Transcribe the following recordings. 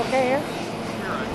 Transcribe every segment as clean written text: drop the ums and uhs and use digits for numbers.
okay here? You're right.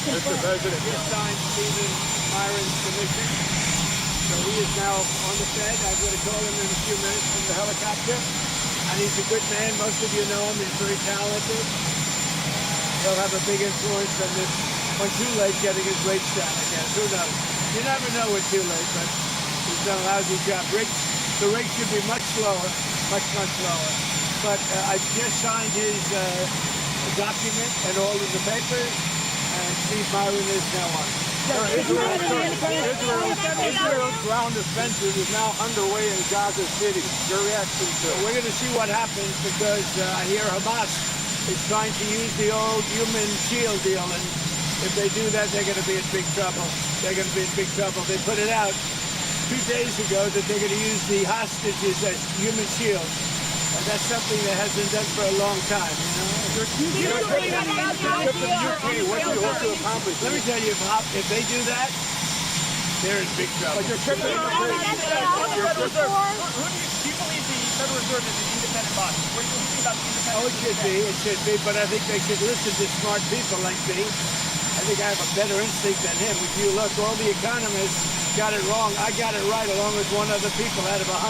Mr. President. He signed Stephen Myron's commission. So he is now on the Fed. I'm going to call him in a few minutes from the helicopter. And he's a good man. Most of you know him. He's very talented. He'll have a big influence on Too Late getting his rates down again. Who knows? You never know with Too Late, but he's done a lousy job. The rates should be much lower, much lower. But I just signed his document and all of the papers. And Steve Myron is now on. Israel's ground offensive is now underway in Gaza City. Your reaction to it? We're going to see what happens because I hear Hamas is trying to use the old human shield deal, and if they do that, they're going to be in big trouble. They're going to be in big trouble. They put it out 2 days ago that they're going to use the hostages as human shields. And that's something that hasn't done for a long time, you know? What do you hope to accomplish? Let me tell you, if they do that, they're in big trouble. But your trip to Who do you believe the Federal Reserve is an independent body? What do you think about the independent? Oh, it should be, but I think they should listen to smart people like me. I think I have a better instinct than him. If you look, all the economists got it wrong. I got it right along with one other people out of 100.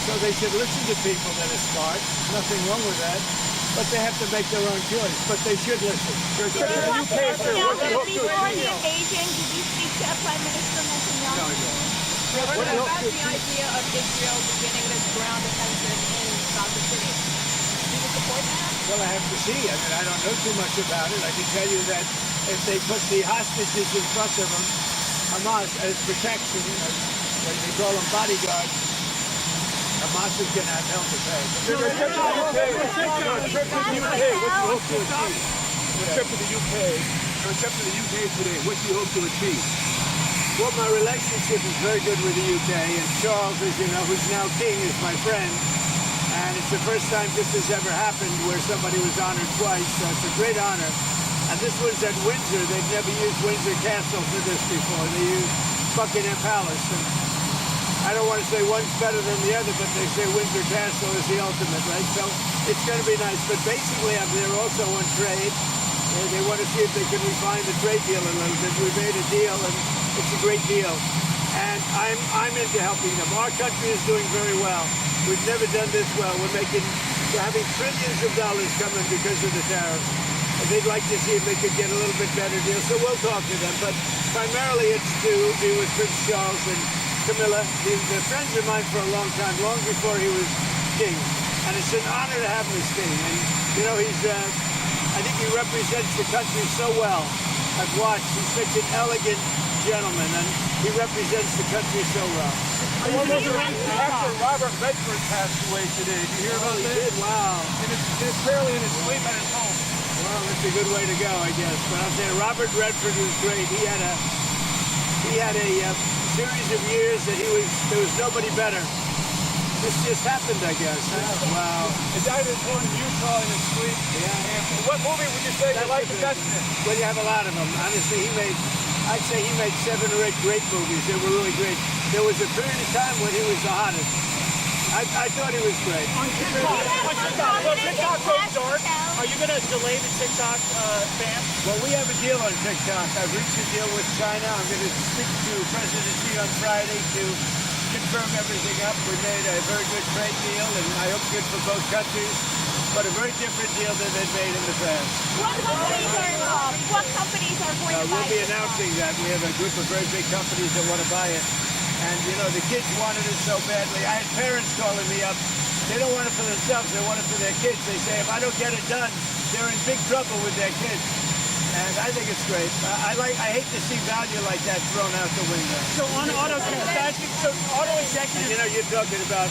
So they should listen to people that are smart. Nothing wrong with that. But they have to make their own choice. But they should listen. Before the invasion, did you speak to Prime Minister Netanyahu? No, I don't. What about the idea of Israel beginning this ground offensive in Gaza City? Do you support that? Well, I have to see. I mean, I don't know too much about it. I can tell you that if they put the hostages in front of them, Hamas, as protection, as they call them bodyguards, Hamas is going to have hell to pay. Your trip to the UK, what do you hope to achieve? Your trip to the UK today, what do you hope to achieve? Well, my relationship is very good with the UK, and Charles, as you know, who's now king, is my friend. And it's the first time this has ever happened where somebody was honored twice, so it's a great honor. And this was at Windsor. They've never used Windsor Castle for this before. They used Buckingham Palace. And I don't want to say one's better than the other, but they say Windsor Castle is the ultimate, right? So it's going to be nice. But basically, I'm there also on trade. They want to see if they can refine the trade deal a little bit. We made a deal, and it's a great deal. And I'm into helping them. Our country is doing very well. We've never done this well. We're having trillions of dollars coming because of the tariffs. And they'd like to see if they could get a little bit better deal. So we'll talk to them. But primarily it's to be with Prince Charles and Camilla. They're friends of mine for a long time, long before he was king. And it's an honor to have him as king. And, you know, I think he represents the country so well. I've watched. He's such an elegant gentleman, and he represents the country so well. After Robert Redford passed away today. Did you hear about He that? did? Wow. It's apparently in his sleep at his home. Well, that's a good way to go, I guess. But I'll say Robert Redford was great. He had a series of years that there was nobody better. This just happened, I guess. Huh? Wow. He died at his home in Utah in his sleep. Yeah. And what movie would you say you like the best in? Well, you have a lot of them. Honestly, I'd say he made 7 or 8 great movies. They were really great. There was a period of time when he was the hottest. I thought he was great. On TikTok. So TikTok goes dark. Are you going to delay the TikTok ban? Well, we have a deal on TikTok. I've reached a deal with China. I'm going to speak to President Xi on Friday to confirm everything up. We made a very good trade deal, and I hope good for both countries, but a very different deal than they've made in the past. What companies are going to buy We'll be it? announcing that. We have a group of very big companies that want to buy it. And, you know, the kids wanted it so badly. I had parents calling me up. They don't want it for themselves. They want it for their kids. They say, if I don't get it done, they're in big trouble with their kids. And I think it's great. I hate to see value like that thrown out the window. So on auto executives, You know, you're talking about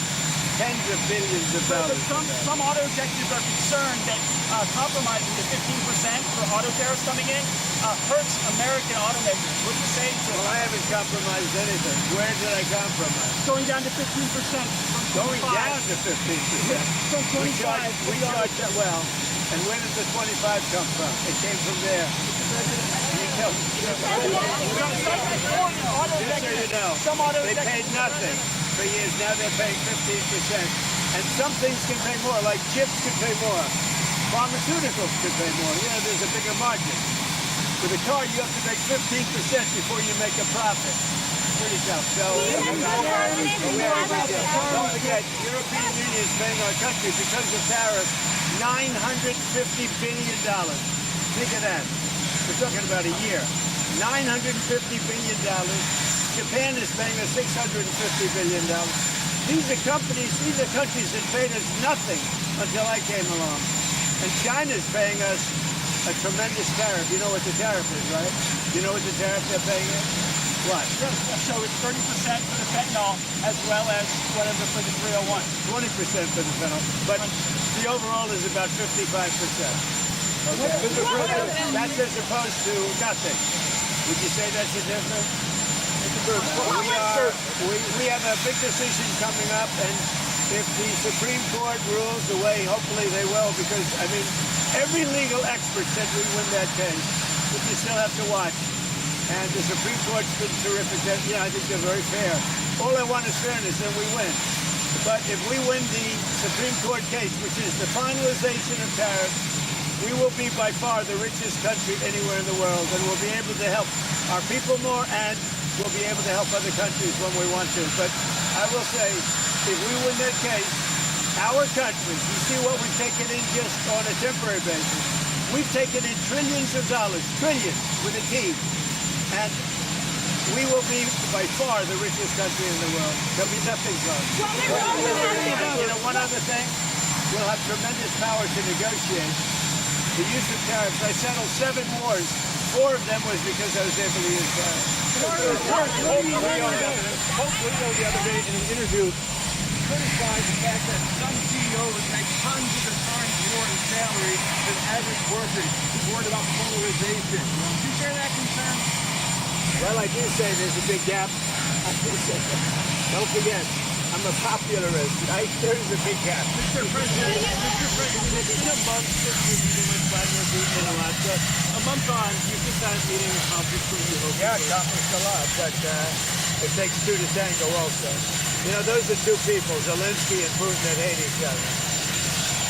tens of billions of dollars. some auto executives are concerned that compromising the 15% for auto tariffs coming in hurts American automakers. What do you say to Well, I haven't compromised anything. Where did I compromise? going down to 15% from Going 25? down to 15%. From 25. We charge that well. And where did the 25 come from? It came from there. Some auto They paid nothing for years. Now they're paying 15%. And some things can pay more, like chips can pay more. Pharmaceuticals can pay more. You know, there's a bigger margin. With a car, you have to make 15% before you make a profit. Pretty tough. So, don't forget, European Union is paying our country because of tariffs $950 billion. Think of that. We're talking about a year. $950 billion. Japan is paying us $650 billion. These are countries that paid us nothing until I came along. And China's paying us a tremendous tariff. You know what the tariff is, right? You know what the tariff they're paying us? What? So it's 30% for the fentanyl as well as whatever for the 301. 20% for the fentanyl. But the overall is about 55%. Okay. That's as opposed to nothing. Would you say that's a difference? We have a big decision coming up, and if the Supreme Court rules the way, hopefully they will, because, I mean, every legal expert said we win that case, but you still have to watch. And the Supreme Court's been terrific. I think they're very fair. All I want is fairness, and we win. But if we win the Supreme Court case, which is the finalization of tariffs, we will be by far the richest country anywhere in the world, and we'll be able to help our people more, and we'll be able to help other countries when we want to. But I will say, if we win that case, our country, you see what we've taken in just on a temporary basis, we've taken in trillions of dollars, trillions with a T, and we will be by far the richest country in the world. There'll be nothing close. You know, one other thing, we'll have tremendous power to negotiate. The use of tariffs, I settled 7 wars. 4 of them was because I was able to use tariffs. Hope Leo the other day in an interview criticized the fact that some CEOs make tons of the time more in salary than average workers. He's worried about polarization. Do you share that concern? Well, I do say there's a big gap. I do say that. Don't forget, I'm a popularist. There is a big gap. Mr. President, It's been a month since you're meeting with Vladimir Putin in Alaska. A month on, you've just had a meeting accomplished what you hope. Yeah, accomplished a lot, but it takes 2 to tango also. You know, those are 2 people, Zelensky and Putin, that hate each other.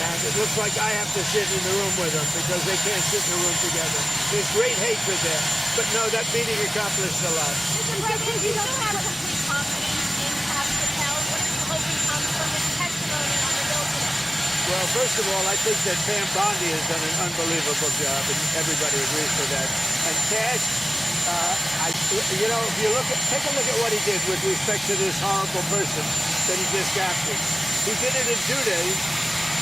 And it looks like I have to sit in the room with them because they can't sit in the room together. There's great hatred there. But no, that meeting accomplished a lot. Mr. President, you don't have complete confidence in Patel. What are you hoping comes from his testimony on the bill today? Well, first of all, I think that Pam Bondi has done an unbelievable job, and everybody agrees with that. And Cash, you know, if you take a look at what he did with respect to this horrible person that he just captured. He did it in 2 days.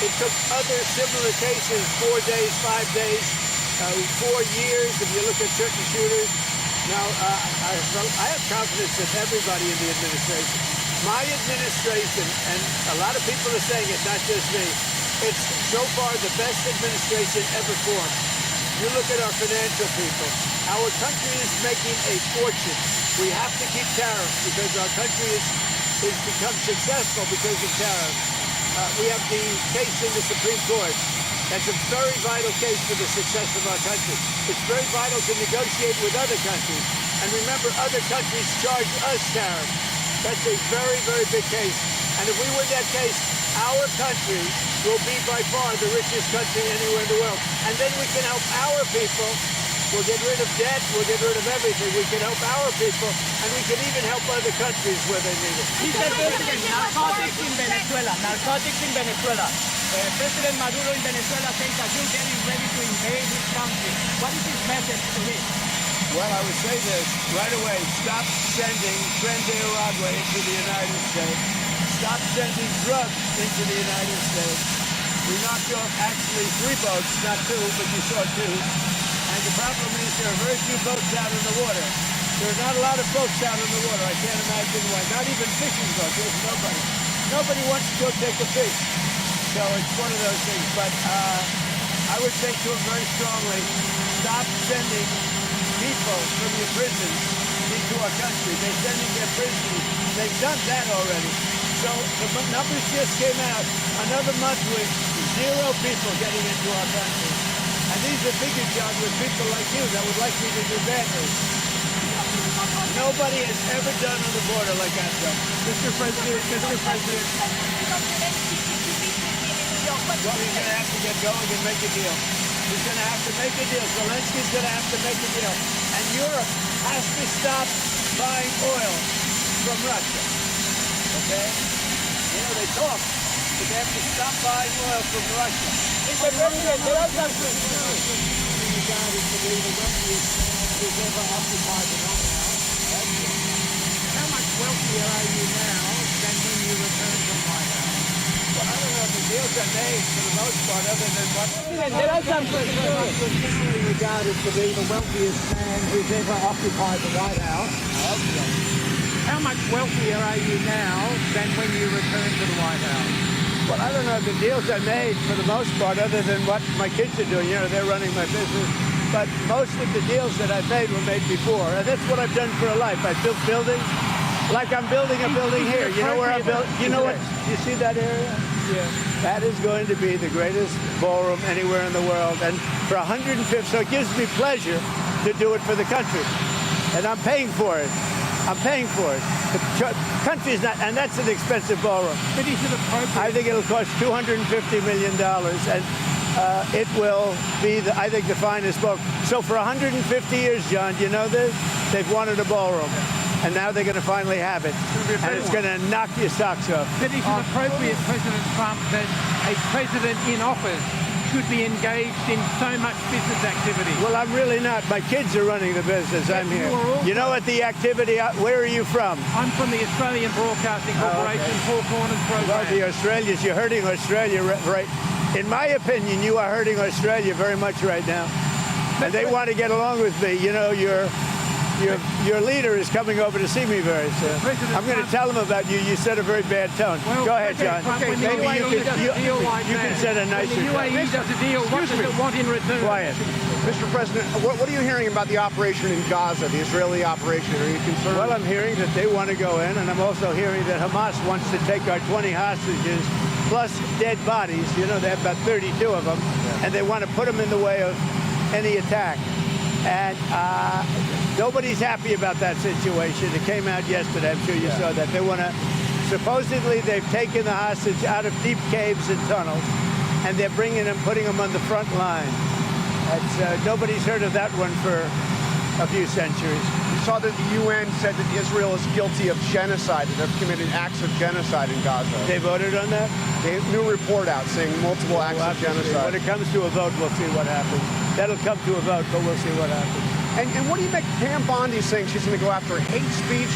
It took other similar cases 4 days, 5 days, 4 years, if you look at certain shooters. Now, I have confidence in everybody in the administration. My administration, and a lot of people are saying it, not just me, it's so far the best administration ever formed. You look at our financial people. Our country is making a fortune. We have to keep tariffs because our country is become successful because of tariffs. We have the case in the Supreme Court. That's a very vital case for the success of our country. It's very vital to negotiate with other countries. And remember, other countries charge us tariffs. That's a very, very big case. And if we win that case, our country will be by far the richest country anywhere in the world. And then we can help our people. We'll get rid of debt. We'll get rid of everything. We can help our people, and we can even help other countries where they need it. Mr. President, narcotics in Venezuela. Narcotics in Venezuela. President Maduro in Venezuela says that you're getting ready to invade his country. What is his message to him? Well, I would say this right away. Stop sending Tren de Aragua into the United States. Stop sending drugs into the United States. We knocked off actually 3 boats, not 2, but you saw 2. And the problem is there are very few boats out in the water. There are not a lot of boats out in the water. I can't imagine why. Not even fishing boats. There's nobody. Nobody wants to go take a fish. So it's one of those things. But I would say to them very strongly, stop sending people from your prisons into our country. They're sending their prisoners. They've done that already. So the numbers just came out. Another month with 0 people getting into our country. And these are bigger jobs with people like you that would like me to do bad news. Nobody has ever done on the border like I've done. Mr. President. Well, he's going to have to get going and make a deal. He's going to have to make a deal. Zelensky's going to have to make a deal. And Europe has to stop buying oil from Russia. Okay? You know, they talk, but they have to stop buying oil from Russia. Mr. President, there are some How much wealthier are you now than when you returned from White House? Well, I don't know if the deals are made for the most part, other than what... there are some Consistently regarded to be the wealthiest man who's ever occupied the White House. How much wealthier are you now than when you returned to the White House? Well, I don't know if the deals are made for the most part, other than what my kids are doing. You know, they're running my business. But most of the deals that I've made were made before. And that's what I've done for a life. I've built buildings. Like I'm building a building here. You know where I'm building? You know what? You see that area? Yeah. That is going to be the greatest ballroom anywhere in the world. And for 150, so it gives me pleasure to do it for the country. And I'm paying for it. I'm paying for it. The country's not, and that's an expensive ballroom. But is it appropriate? I think it'll cost $250 million, and it will be, I think, the finest ballroom. So for 150 years, John, you know this? They've wanted a ballroom, and now they're going to finally have it, and it's going to knock your socks off. But is it appropriate, President Trump, that a president in office should be engaged in so much business activity? Well, I'm really not. My kids are running the business. I'm here. You know what the activity, where are you from? I'm from the Australian Broadcasting Corporation, Four Corners program. Well, the Australians, you're hurting Australia, right? In my opinion, you are hurting Australia very much right now. And they want to get along with me. You know, your leader is coming over to see me very soon. I'm going to tell him about you. You set a very bad tone. Well, go ahead, John. Maybe you can set a nicer tone. When the UAE does a deal, what does it want in return? Quiet. Mr. President, what are you hearing about the operation in Gaza, the Israeli operation? Are you concerned? Well, I'm hearing that they want to go in, and I'm also hearing that Hamas wants to take our 20 hostages, plus dead bodies. You know, they have about 32 of them, and they want to put them in the way of any attack. And nobody's happy about that situation. It came out yesterday. I'm sure you saw that. They want to, supposedly they've taken the hostage out of deep caves and tunnels, and they're bringing them, putting them on the front line. Nobody's heard of that one for a few centuries. You saw that the UN said that Israel is guilty of genocide, that they've committed acts of genocide in Gaza. They voted on that? New report out saying multiple acts of genocide. When it comes to a vote, we'll see what happens. That'll come to a vote, but we'll see what happens. And what do you make Pam Bondi saying she's going to go after hate speech?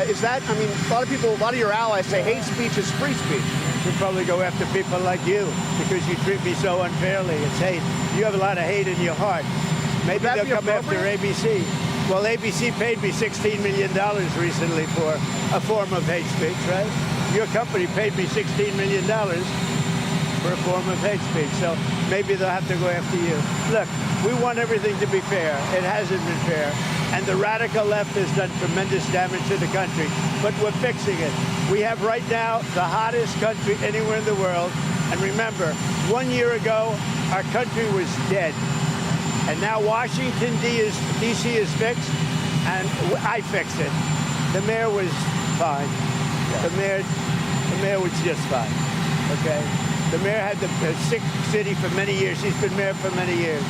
Is that, I mean, a lot of your allies say hate speech is free speech. We'll probably go after people like you because you treat me so unfairly. It's hate. You have a lot of hate in your heart. Maybe they'll come after ABC. Well, ABC paid me $16 million recently for a form of hate speech, right? Your company paid me $16 million for a form of hate speech, so maybe they'll have to go after you. Look, we want everything to be fair. It hasn't been fair, and the radical left has done tremendous damage to the country, but we're fixing it. We have right now the hottest country anywhere in the world, and remember, 1 year ago, our country was dead. And now Washington, D.C. is fixed, and I fixed it. The mayor was fine. The mayor was just fine, okay? The mayor had the sick city for many years. He's been mayor for many years.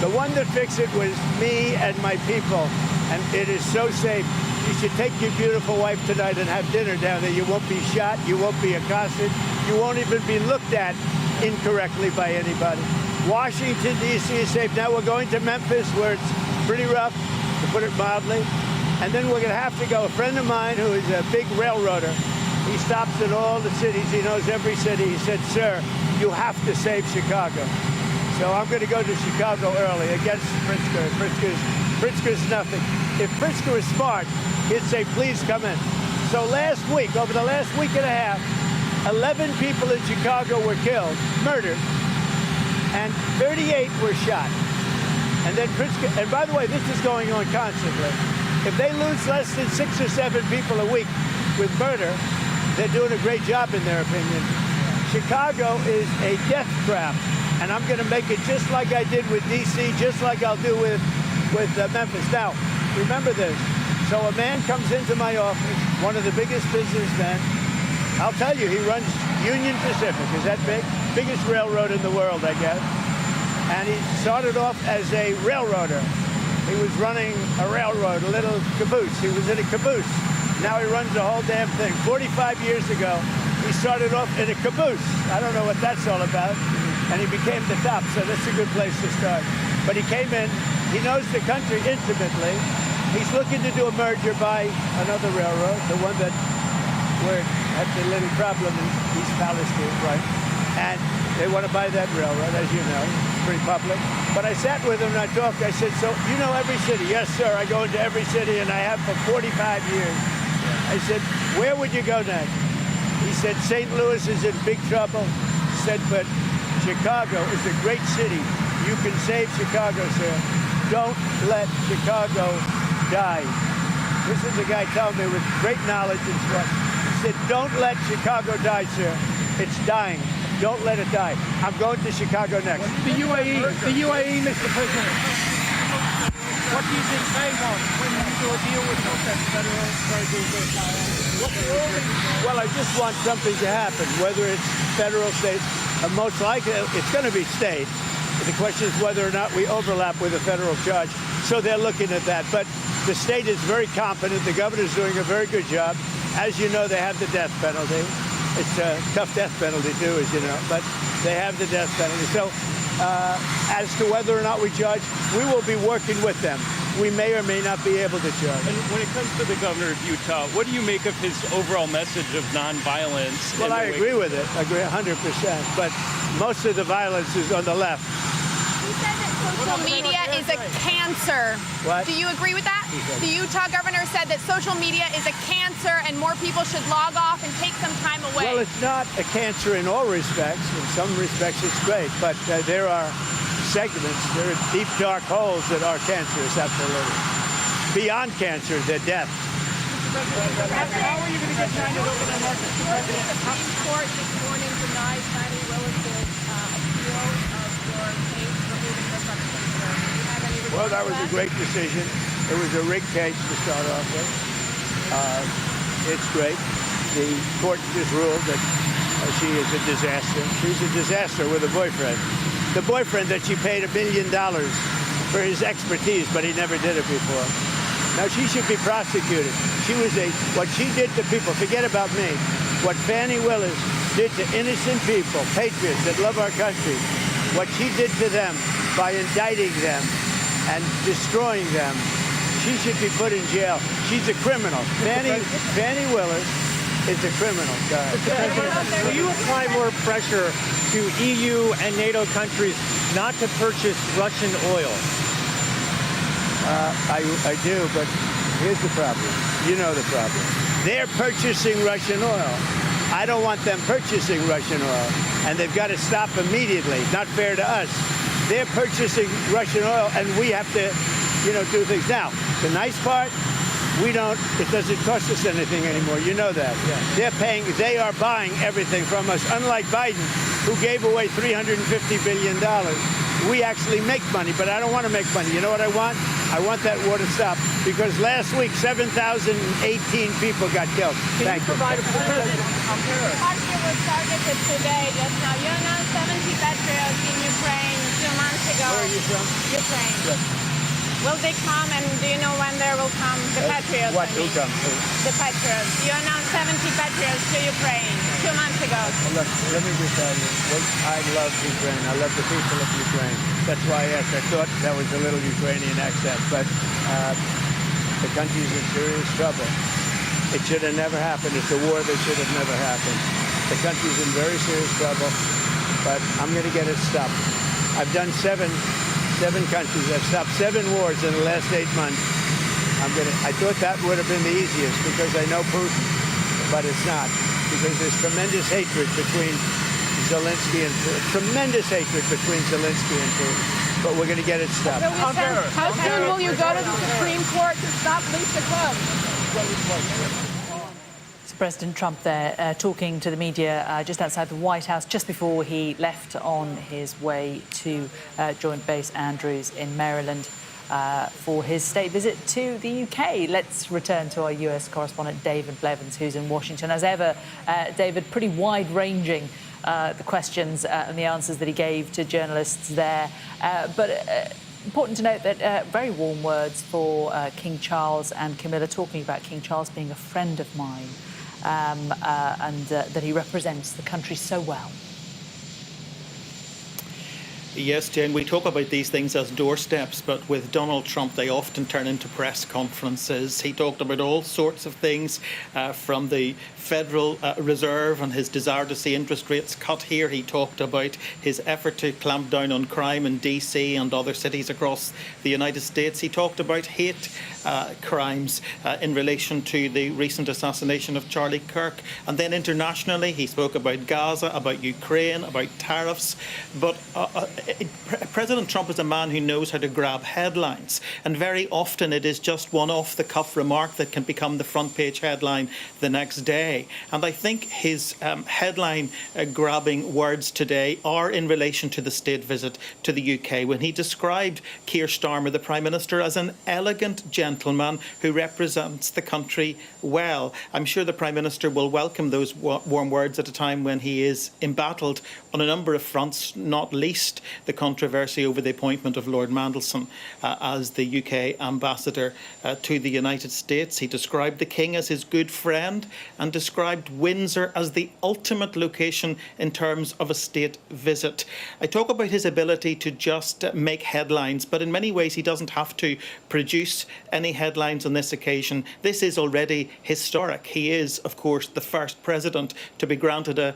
The one that fixed it was me and my people, and it is so safe. You should take your beautiful wife tonight and have dinner down there. You won't be shot. You won't be accosted. You won't even be looked at incorrectly by anybody. Washington, D.C. is safe. Now we're going to Memphis, where it's pretty rough, to put it mildly. And then we're going to have to go. A friend of mine who is a big railroader, he stops in all the cities. He knows every city. He said, sir, you have to save Chicago. So I'm going to go to Chicago early against Pritzker. Pritzker's nothing. If Pritzker was smart, he'd say, please come in. So last week, over the last week and a half, 11 people in Chicago were killed, murdered, and 38 were shot. And then Pritzker, and by the way, this is going on constantly. If they lose less than 6 or 7 people a week with murder, they're doing a great job in their opinion. Chicago is a death trap, and I'm going to make it just like I did with D.C., just like I'll do with Memphis. Now, remember this. So a man comes into my office, one of the biggest businessmen. I'll tell you, he runs Union Pacific. Is that big? Biggest railroad in the world, I guess. And he started off as a railroader. He was running a railroad, a little caboose. He was in a caboose. Now he runs the whole damn thing. 45 years ago, he started off in a caboose. I don't know what that's all about. And he became the top, so that's a good place to start. But he came in, he knows the country intimately. He's looking to do a merger by another railroad, the one that where it had the little problem in East Palestine, right? And they want to buy that railroad, as you know. It's pretty public. But I sat with him and I talked. I said, so you know every city? Yes, sir. I go into every city, and I have for 45 years. I said, where would you go next? He said, St. Louis is in big trouble. He said, but Chicago is a great city. You can save Chicago, sir. Don't let Chicago die. This is a guy telling me with great knowledge and stuff. He said, don't let Chicago die, sir. It's dying. Don't let it die. I'm going to Chicago next. The UAE, Mr. President. What do you think they want when you do a deal with federal? Well, I just want something to happen, whether it's federal, state, most likely it's going to be state. The question is whether or not we overlap with a federal judge. So they're looking at that. But the state is very competent. The governor's doing a very good job. As you know, they have the death penalty. It's a tough death penalty, too, as you know. But they have the death penalty. So as to whether or not we judge, we will be working with them. We may or may not be able to judge. And when it comes to the governor of Utah, what do you make of his overall message of nonviolence? Well, I agree with it. I agree 100%. But most of the violence is on the left. He said that social media is a cancer. What? Do you agree with that? The Utah governor said that social media is a cancer and more people should log off and take some time away. Well, it's not a cancer in all respects. In some respects, it's great. But there are segments, there are deep, dark holes that are cancerous, absolutely. Beyond cancer, they're death. How are you going to get China over the market? The Supreme Court this morning denied Fani Willis's appeal of your case removing her from the picture. Do you have any response Well, that was to a great decision. It was a rigged case to start off with. It's great. The court just ruled that she is a disaster. She's a disaster with a boyfriend. The boyfriend that she paid $1 million for his expertise, but he never did it before. Now, she should be prosecuted. What she did to people, forget about me, what Fani Willis did to innocent people, patriots that love our country, what she did to them by indicting them and destroying them, she should be put in jail. She's a criminal. Fani Willis is a criminal. Will you apply more pressure to EU and NATO countries not to purchase Russian oil? I do, but here's the problem. You know the problem. They're purchasing Russian oil. I don't want them purchasing Russian oil, and they've got to stop immediately. Not fair to us. They're purchasing Russian oil, and we have to, do things. Now, the nice part, it doesn't cost us anything anymore. You know that. Yeah. They are buying everything from us, unlike Biden, who gave away $350 billion. We actually make money, but I don't want to make money. You know what I want? I want that war to stop, because last week, 7,018 people got killed. Thank you. Party was targeted today, just now. You announced 70 patriots in Ukraine 2 months ago. Where are you from? Ukraine. Yes. Will they come, and do you know when there will come? The patriots. What will come? The patriots. You announced 70 patriots to Ukraine 2 months ago. Look, let me just tell you, I love Ukraine. I love the people of Ukraine. That's why I asked. I thought that was a little Ukrainian accent, but the country's in serious trouble. It should have never happened. It's a war that should have never happened. The country's in very serious trouble, but I'm going to get it stopped. I've done seven countries. I've stopped 7 wars in the last 8 months. I thought that would have been the easiest because I know Putin, but it's not, because there's tremendous hatred between Zelensky and Putin. But we're going to get it stopped. How soon will you go to the Supreme Court to stop Lisa Club? President Trump there talking to the media just outside the White House just before he left on his way to Joint Base Andrews in Maryland for his state visit to the UK. Let's return to our US correspondent David Blevins, who's in Washington. As ever, David, pretty wide-ranging the questions and the answers that he gave to journalists there. But important to note that very warm words for King Charles and Camilla, talking about King Charles being a friend of mine. And that he represents the country so well. Yes, Jane, we talk about these things as doorsteps, but with Donald Trump, they often turn into press conferences. He talked about all sorts of things, from the Federal Reserve and his desire to see interest rates cut here. He talked about his effort to clamp down on crime in DC and other cities across the United States. He talked about hate crimes in relation to the recent assassination of Charlie Kirk. And then internationally, he spoke about Gaza, about Ukraine, about tariffs. But President Trump is a man who knows how to grab headlines. And very often it is just one off-the-cuff remark that can become the front-page headline the next day. And I think his headline-grabbing words today are in relation to the state visit to the UK, when he described Keir Starmer, the Prime Minister, as an elegant gentleman who represents the country well. I'm sure the Prime Minister will welcome those warm words at a time when he is embattled on a number of fronts, not least the controversy over the appointment of Lord Mandelson as the UK ambassador to the United States. He described the King as his good friend and described Windsor as the ultimate location in terms of a state visit. I talk about his ability to just make headlines, but in many ways he doesn't have to produce any headlines on this occasion. This is already historic. He is, of course, the first president to be granted a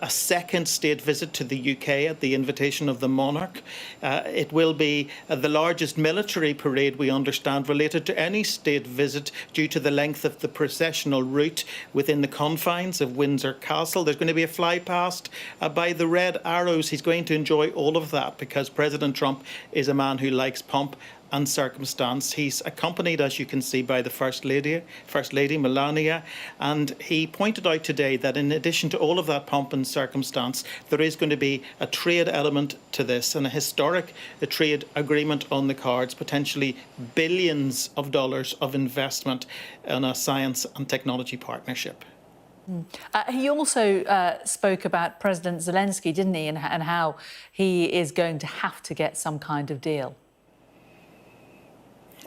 second state visit to the UK at the invitation of the monarch. It will be the largest military parade, we understand, related to any state visit due to the length of the processional route within the confines of Windsor Castle. There's going to be a fly past by the Red Arrows. He's going to enjoy all of that because President Trump is a man who likes pomp and circumstance. He's accompanied, as you can see, by the First Lady Melania, and he pointed out today that in addition to all of that pomp and circumstance, there is going to be a trade element to this, and a historic trade agreement on the cards, potentially billions of dollars of investment in a science and technology partnership. He also spoke about President Zelensky, didn't he, and how he is going to have to get some kind of deal.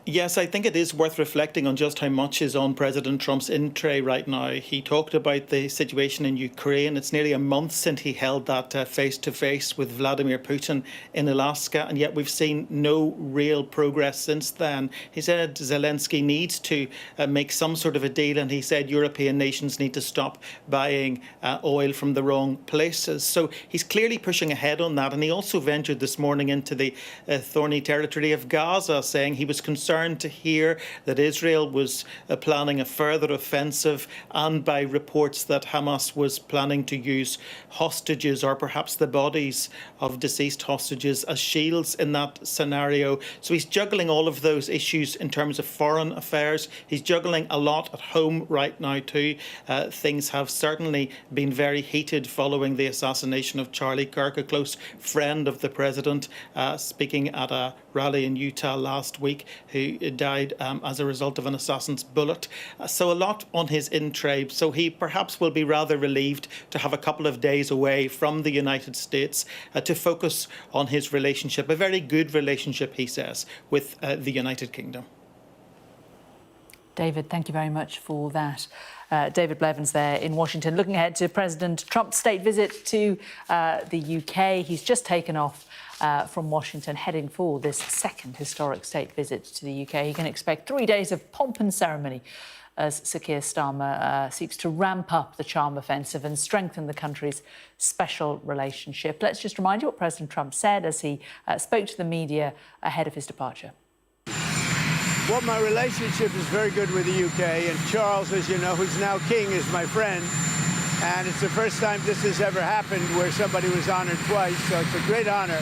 Yes, I think it is worth reflecting on just how much is on President Trump's in-tray right now. He talked about the situation in Ukraine. It's nearly a month since he held that face-to-face with Vladimir Putin in Alaska, and yet we've seen no real progress since then. He said Zelensky needs to make some sort of a deal, and he said European nations need to stop buying oil from the wrong places. So he's clearly pushing ahead on that, and he also ventured this morning into the thorny territory of Gaza, saying he was concerned concerned to hear that Israel was planning a further offensive, and by reports that Hamas was planning to use hostages, or perhaps the bodies of deceased hostages, as shields in that scenario. So he's juggling all of those issues in terms of foreign affairs. He's juggling a lot at home right now too. Things have certainly been very heated following the assassination of Charlie Kirk, a close friend of the president, speaking at a rally in Utah last week, who died as a result of an assassin's bullet. So a lot on his in tray. So he perhaps will be rather relieved to have a couple of days away from the United States to focus on his relationship, a very good relationship, he says, with the United Kingdom. David, thank you very much for that. David Blevins there in Washington. Looking ahead to President Trump's state visit to the UK. He's just taken off from Washington, heading for this second historic state visit to the UK. He can expect 3 days of pomp and ceremony as Sir Keir Starmer seeks to ramp up the charm offensive and strengthen the country's special relationship. Let's just remind you what President Trump said as he spoke to the media ahead of his departure. Well, my relationship is very good with the UK, and Charles, as you know, who's now king, is my friend. And it's the first time this has ever happened where somebody was honored twice, so it's a great honor.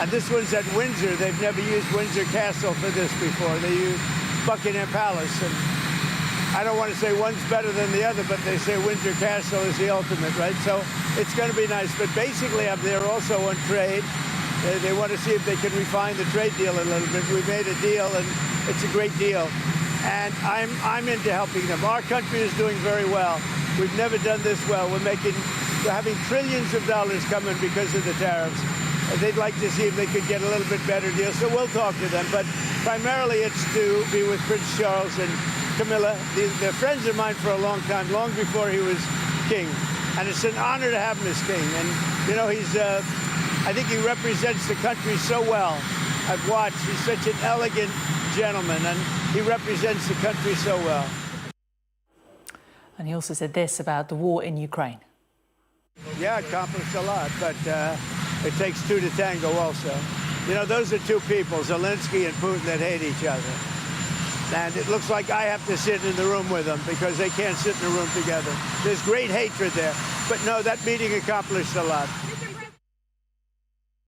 And this one's at Windsor. They've never used Windsor Castle for this before. They used Buckingham Palace. And I don't want to say one's better than the other, but they say Windsor Castle is the ultimate, right? So it's going to be nice. But basically, I'm there also on trade. They want to see if they can refine the trade deal a little bit. We made a deal, and it's a great deal. And I'm into helping them. Our country is doing very well. We've never done this well. We're having trillions of dollars coming because of the tariffs. They'd like to see if they could get a little bit better deal. So we'll talk to them. But primarily it's to be with Prince Charles and Camilla. They're friends of mine for a long time, long before he was king. And it's an honor to have him as king. And, you know, I think he represents the country so well. I've watched. He's such an elegant gentleman, and he represents the country so well. And he also said this about the war in Ukraine. Yeah, accomplished a lot, but it takes two to tango also. You know, those are two people, Zelensky and Putin, that hate each other. And it looks like I have to sit in the room with them because they can't sit in the room together. There's great hatred there. But no, that meeting accomplished a lot.